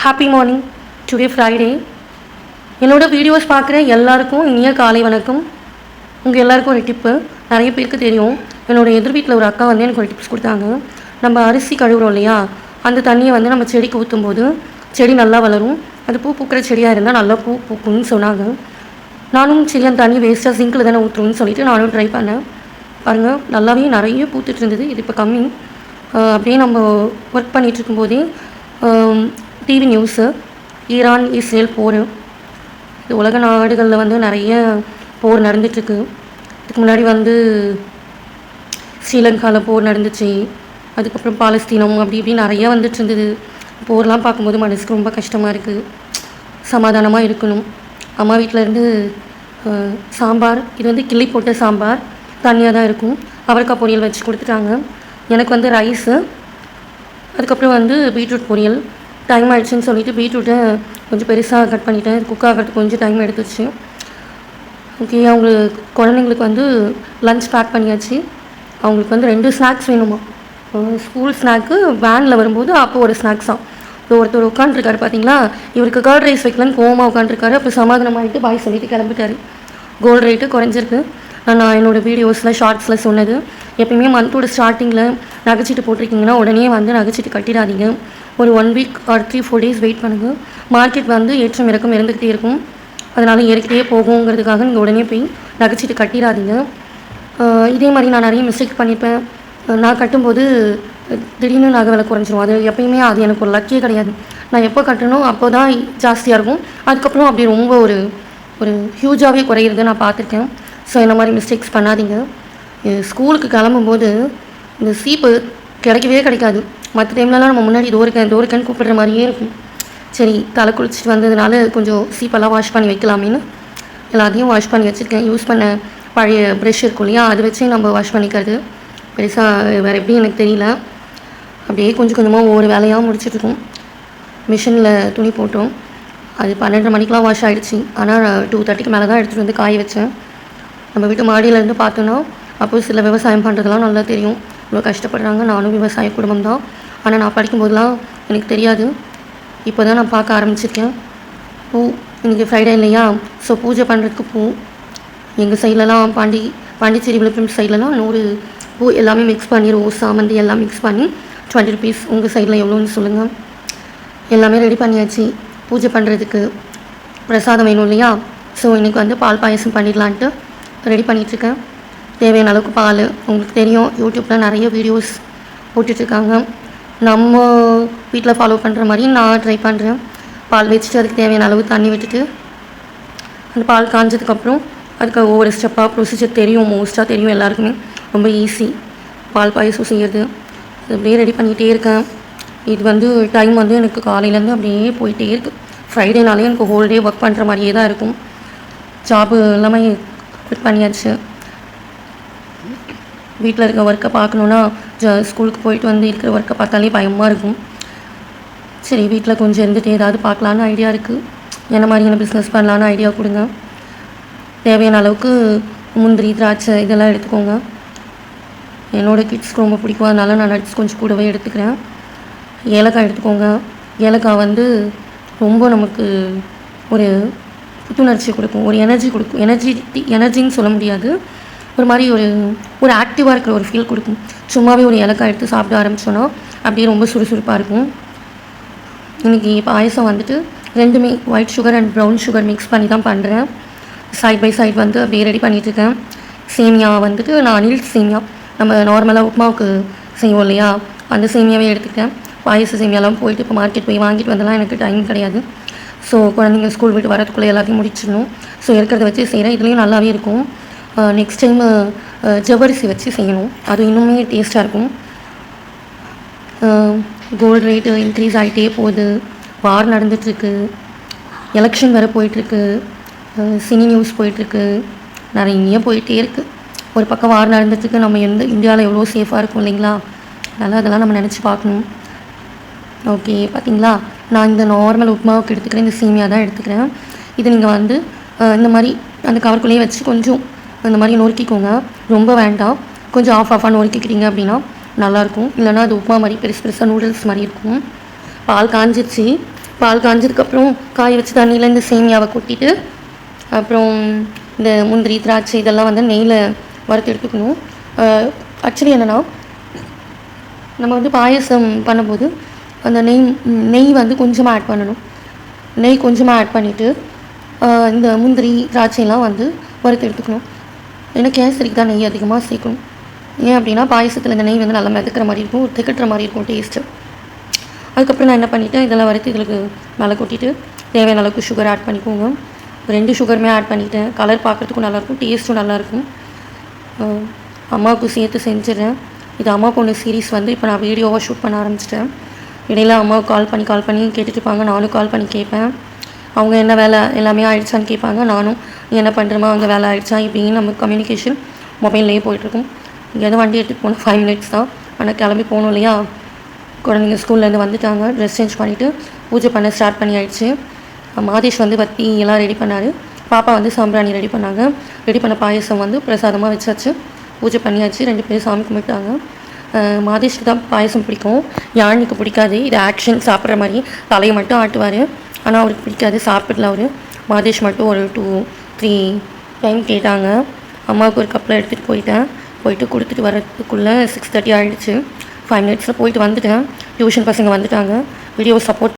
Happy morning. Today Friday. என்னோடய videos பார்க்குற எல்லாருக்கும் இனிய காலை வணக்கம். உங்கள் எல்லாருக்கும் ஒரு டிப்பு நிறைய பேருக்கு தெரியும். என்னோடய எதிர் வீட்டில் ஒரு அக்கா வந்து எனக்கு ஒரு டிப்ஸ் கொடுத்தாங்க. நம்ம அரிசி கழுவுறோம் இல்லையா, அந்த தண்ணியை வந்து நம்ம செடிக்கு ஊற்றும்போது செடி நல்லா வளரும். அது பூ பூக்கிற செடியாக இருந்தால் நல்லா பூ பூக்கும்னு சொன்னாங்க. நானும் சரி அந்த தண்ணி வேஸ்ட்டாக சிங்கில் தானே ஊற்றுறோம்னு சொல்லிவிட்டு நானும் ட்ரை பண்ணேன். பாருங்கள், நல்லாவே நிறைய பூத்துட்டு இருந்தது. இது இப்போ கம்மி. அப்படியே நம்ம ஒர்க் பண்ணிகிட்டு இருக்கும்போதே டிவி நியூஸு, ஈரான் இஸ்ரேல் போர். இது உலக நாடுகளில் வந்து நிறைய போர் நடந்துகிட்ருக்கு. இதுக்கு முன்னாடி வந்து ஸ்ரீலங்காவில் போர் நடந்துச்சு. அதுக்கப்புறம் பாலஸ்தீனம் அப்படி இப்படி நிறையா வந்துட்டு இருந்தது. போர்லாம் பார்க்கும்போது மனசுக்கு ரொம்ப கஷ்டமாக இருக்குது. சமாதானமாக இருக்கணும். அம்மா வீட்டிலேருந்து சாம்பார், இது வந்து கிள்ளி போட்ட சாம்பார், தனியாக தான் இருக்கும். அவரைக்காய் பொரியல் வச்சு கொடுத்துட்டாங்க. எனக்கு வந்து ரைஸு, அதுக்கப்புறம் வந்து பீட்ரூட் பொரியல். டைம் ஆகிடுச்சின்னு சொல்லிவிட்டு பீட்ரூட்டை கொஞ்சம் பெருசாக கட் பண்ணிவிட்டேன். குக் ஆகிறதுக்கு கொஞ்சம் டைம் எடுத்துச்சு. ஓகே, அவங்களுக்கு குழந்தைங்களுக்கு வந்து லன்ச் பேக் பண்ணியாச்சு. அவங்களுக்கு வந்து 2 ஸ்நாக்ஸ் வேணுமா. ஸ்கூல் ஸ்நாக்கு வேனில் வரும்போது அப்போ ஒரு ஸ்நாக்ஸாக. இப்போ ஒருத்தர் உட்காண்ட்ருக்காரு பார்த்தீங்களா, இவருக்கு கர்ட் ரைஸ் வைக்கலான்னு கோவமாக உட்காண்ட்ருக்காரு. அப்போ சமாதானமாகிட்டு பாய் சொல்லிட்டு கிளம்பிட்டார். கோல்டு ரேட்டு குறைஞ்சிருக்கு. நான் என்னோடய வீடியோஸில் ஷார்ட்ஸில் சொன்னது, எப்பயுமே மந்தோட ஸ்டார்டிங்கில் நகைச்சீட்டு போட்டிருக்கீங்கன்னா உடனே வந்து நகைச்சீட்டு கட்டிடாதீங்க. ஒரு 1 வீக் ஆர் 3-4 டேஸ் வெயிட் பண்ணுங்கள். மார்க்கெட் வந்து ஏற்றம் இறக்கம் இருந்துக்கிட்டே இருக்கும். அதனால் ஏறிக்கிட்டே போகுங்கிறதுக்காக நீங்கள் உடனே போய் நகைச்சீட்டு கட்டிடாதீங்க. இதே மாதிரி நான் நிறைய மிஸ்டேக் பண்ணியிருப்பேன். நான் கட்டும்போது திடீர்னு நகை விலை குறைஞ்சிரும். அது எப்பயுமே அது எனக்கு ஒரு லக்கியே கிடையாது. நான் எப்போ கட்டணும் அப்போ தான் ஜாஸ்தியாக இருக்கும். அதுக்கப்புறம் அப்படி ரொம்ப ஒரு ஹியூஜாகவே குறையிறத நான் பார்த்துருக்கேன். ஸோ இந்த மாதிரி மிஸ்டேக்ஸ் பண்ணாதீங்க. ஸ்கூலுக்கு கிளம்பும்போது இந்த சீப்பு கிடைக்கவே கிடைக்காது. மற்ற டைம்லலாம் நம்ம முன்னாடி தோருக்கேன்னு கூப்பிடுற மாதிரியே இருக்கும். சரி, தலை குளிச்சுட்டு வந்ததுனால கொஞ்சம் சீப்பெல்லாம் வாஷ் பண்ணி வைக்கலாமேன்னு எல்லாத்தையும் வாஷ் பண்ணி வச்சுருக்கேன். யூஸ் பண்ண பழைய ப்ரெஷ் இருக்கும் இல்லையா, அதை வச்சு நம்ம வாஷ் பண்ணிக்கிறது. பெருசாக வேறு எப்படி எனக்கு தெரியல. அப்படியே கொஞ்சம் கொஞ்சமாக ஒவ்வொரு வேலையாக முடிச்சிட்ருக்கோம். மிஷினில் துணி போட்டோம். அது 12:30 மணிக்கெலாம் வாஷ் ஆகிடுச்சு. ஆனால் 2:30க்கு மேலே தான் எடுத்துகிட்டு வந்து காய வச்சேன். நம்ம வீட்டு மாடியிலேருந்து பார்த்தோன்னா அப்போது சில விவசாயம் பண்ணுறதுலாம் நல்லா தெரியும். இவ்வளோ கஷ்டப்படுறாங்க. நானும் விவசாய குடும்பம் தான். ஆனால் நான் படிக்கும்போதெலாம் எனக்கு தெரியாது. இப்போ தான் நான் பார்க்க ஆரம்பிச்சிருக்கேன். பூ, இன்றைக்கி ஃப்ரைடே இல்லையா, ஸோ பூஜை பண்ணுறதுக்கு பூ. எங்கள் சைட்லலாம் பாண்டிச்சேரி விழுப்புரம் சைட்லலாம் 100 பூ எல்லாமே மிக்ஸ் பண்ணி, ரோஸ், சாமந்தி எல்லாம் மிக்ஸ் பண்ணி 20 rupees. உங்கள் சைடில் எவ்வளோன்னு சொல்லுங்கள். எல்லாமே ரெடி பண்ணியாச்சு. பூஜை பண்ணுறதுக்கு பிரசாதம் வேணும் இல்லையா, ஸோ இன்றைக்கி வந்து பால் பாயசம் பண்ணிடலான்ட்டு ரெடி பண்ணிகிட்ருக்கேன். தேவையான அளவுக்கு பால். உங்களுக்கு தெரியும், யூடியூப்பில் நிறைய வீடியோஸ் போட்டுட்ருக்காங்க. நம்ம வீட்டில் ஃபாலோ பண்ணுற மாதிரி நான் ட்ரை பண்ணுறேன். பால் வச்சுட்டு அதுக்கு தேவையான அளவு தண்ணி விட்டுட்டு, அந்த பால் காஞ்சதுக்கப்புறம் அதுக்கு ஒவ்வொரு ஸ்டெப்பாக ப்ரொசீஜர் தெரியும். மோஸ்ட்டாக தெரியும் எல்லாருக்குமே. ரொம்ப ஈஸி பால் பாயசம் செய்கிறது. அப்படியே ரெடி பண்ணிகிட்டே இருக்கேன். இது வந்து டைம் வந்து எனக்கு காலையிலேருந்து அப்படியே போயிட்டே இருக்குது. ஃப்ரைடேனாலே எனக்கு ஹோல் டே ஒர்க் பண்ணுற மாதிரியே தான் இருக்கும். ஜாபு எல்லாமே குவிட் பண்ணியாச்சு. வீட்டில் இருக்க ஒர்க்கை பார்க்கணுன்னா ஸ்கூலுக்கு போயிட்டு வந்து இருக்கிற ஒர்க்கை பார்த்தாலே பயமாக இருக்கும். சரி, வீட்டில் கொஞ்சம் இருந்துட்டு ஏதாவது பார்க்கலான்னு ஐடியா இருக்குது. என்ன மாதிரியான பிஸ்னஸ் பண்ணலான்னு ஐடியா கொடுங்க. தேவையான அளவுக்கு முந்திரி, திராட்சை இதெல்லாம் எடுத்துக்கோங்க. என்னோடய கிட்ஸ்க்கு ரொம்ப பிடிக்கும், அதனால நான் நட்ஸ் கொஞ்சம் கூடவே எடுத்துக்கிறேன். ஏலக்காய் எடுத்துக்கோங்க. ஏலக்காய் வந்து ரொம்ப நமக்கு ஒரு புத்துணர்ச்சி கொடுக்கும், ஒரு எனர்ஜி கொடுக்கும். எனர்ஜின்னு சொல்ல முடியாது, ஒரு மாதிரி ஒரு ஆக்டிவாக இருக்கிற ஒரு ஃபீல் கொடுக்கும். சும்மாவே ஒரு ஏலக்காய் எடுத்து சாப்பிட ஆரம்பித்தோன்னா அப்படியே ரொம்ப சுறுசுறுப்பாக இருக்கும். இன்றைக்கி பாயசம் வந்துட்டு 2மே white sugar and brown sugar mix பண்ணி தான் பண்ணுறேன். சைட் பை சைட் வந்து அப்படியே ரெடி பண்ணிகிட்ருக்கேன். சேமியா வந்துட்டு நான் அனில் சேமியா, நம்ம நார்மலாக உப்புமாவுக்கு செய்வோம் இல்லையா, அந்த சேமியாவே எடுத்துக்கிட்டேன். பாயச சேமியாலாம் போயிட்டு இப்போ மார்க்கெட் போய் வாங்கிட்டு வந்தெல்லாம் எனக்கு டைம் கிடையாது. ஸோ குழந்தைங்க ஸ்கூல் விட்டு வரதுக்குள்ளே எல்லாத்தையும் முடிச்சிடணும். ஸோ இருக்கிறத வச்சு செய்கிறேன். இதுலேயும் நல்லாவே இருக்கும். நெக்ஸ்ட் டைம் ஜவ்வரிசி வச்சு செய்யணும். அது இன்னுமே டேஸ்ட்டாக இருக்கும். கோல்டு ரேட்டு இன்க்ரீஸ் ஆகிட்டே போகுது. வார் நடந்துகிட்ருக்கு. எலெக்ஷன் வேறு போயிட்டுருக்கு. சினி நியூஸ் போயிட்டுருக்கு. நிறைய போயிட்டே இருக்குது. ஒரு பக்கம் வார் நடந்துட்டுருக்கு. நம்ம இந்தியாவில் எவ்வளோ சேஃபாக இருக்கும் இல்லைங்களா, அதனால் அதெல்லாம் நம்ம நினச்சி பார்க்கணும். ஓகே, பார்த்தீங்களா, நான் இந்த நார்மல் உப்புமாவுக்கு எடுத்துக்கிறேன். இந்த சேமியா தான் எடுத்துக்கிறேன். இது நீங்கள் வந்து இந்த மாதிரி அந்த கவருக்குள்ளேயே வச்சு கொஞ்சம் இந்த மாதிரி நொறுக்கிக்கோங்க. ரொம்ப வேண்டாம், கொஞ்சம் ஆஃபாக நொறுக்கிக்கிட்டீங்க அப்படின்னா நல்லாயிருக்கும். இல்லைனா அது உப்புமா மாதிரி பெருசாக நூடுல்ஸ் மாதிரி இருக்கும். பால் காஞ்சிச்சு. பால் காஞ்சதுக்கப்புறம் காய வச்ச தண்ணியில் இந்த சேமியாவை கொட்டிட்டு அப்புறம் இந்த முந்திரி திராட்சை இதெல்லாம் வந்து நெய்யில் வறுத்து எடுத்துக்கணும். ஆக்சுவலி என்னென்னா நம்ம வந்து பாயசம் பண்ணும்போது அந்த நெய் வந்து கொஞ்சமாக ஆட் பண்ணணும். நெய் கொஞ்சமாக ஆட் பண்ணிவிட்டு இந்த முந்திரி திராட்சையெல்லாம் வந்து வறுத்து எடுத்துக்கணும். ஏன்னா கேசரிக்கு தான் நெய் அதிகமாக சேர்க்கணும். ஏன் அப்படின்னா பாயசத்தில் இந்த நெய் வந்து நல்லா மிதக்கிற மாதிரி இருக்கும், திகட்டுற மாதிரி இருக்கும் டேஸ்ட்டு. அதுக்கப்புறம் நான் என்ன பண்ணிவிட்டேன், இதெல்லாம் வறுத்து இதுக்கு மேலே கொட்டிட்டு தேவையான அளவுக்கு சுகர் ஆட் பண்ணிக்கோங்க. 2 சுகருமே ஆட் பண்ணிவிட்டேன். கலர் பார்க்குறதுக்கும் நல்லாயிருக்கும், டேஸ்ட்டும் நல்லாயிருக்கும். அம்மாவுக்கு சேர்த்து செஞ்சிடறேன். இது அம்மா பொண்ணு சீரீஸ் வந்து இப்போ நான் வீடியோவாக ஷூட் பண்ண ஆரம்பிச்சிட்டேன். இடையில அம்மாவுக்கு கால் பண்ணி கேட்டுட்டு இருப்பாங்க, நானும் கால் பண்ணி கேட்பேன். அவங்க என்ன வேலை எல்லாமே ஆயிடுச்சான்னு கேட்பாங்க, நானும் நீ என்ன பண்ணுறமா அங்கே வேலை ஆகிடுச்சா இப்படின்னு நமக்கு கம்யூனிகேஷன் மொபைல்லையே போயிட்டுருக்கும். இங்கேருந்து வண்டி எடுத்துகிட்டு போனால் 5 மினிட்ஸ் தான், ஆனால் கிளம்பி போகணும் இல்லையா. குழந்தைங்க ஸ்கூல்லேருந்து வந்துட்டாங்க, ட்ரெஸ் சேஞ்ச் பண்ணிவிட்டு பூஜை பண்ண ஸ்டார்ட் பண்ணி ஆயிடுச்சு. மாதேஷ் வந்து பத்தி எல்லாம் ரெடி பண்ணார். பாப்பா வந்து சாம்பிராணி ரெடி பண்ணாங்க. ரெடி பண்ண பாயசம் வந்து பிரசாதமாக வச்சாச்சு, பூஜை பண்ணியாச்சு. 2 பேரும் சாமி கும்பிட்டாங்க. மாதேஷ்க்கு தான் பாயசம் பிடிக்கும், யாழ்னிக்கு பிடிக்காது. இது ஆக்ஷன் சாப்பிட்ற மாதிரி தலையை மட்டும் ஆட்டுவார், ஆனால் அவருக்கு பிடிக்காது, சாப்பிடல அவர். மாதேஷ் மட்டும் ஒரு 2-3 டைம் கேட்டாங்க. அம்மாவுக்கு ஒரு கப்பில் எடுத்துகிட்டு போயிட்டு கொடுத்துட்டு வரதுக்குள்ளே 6:30 ஆகிடுச்சு. 5 மினிட்ஸில் போயிட்டு வந்துட்டேன். டியூஷன் பசங்க வந்துட்டாங்க. Video support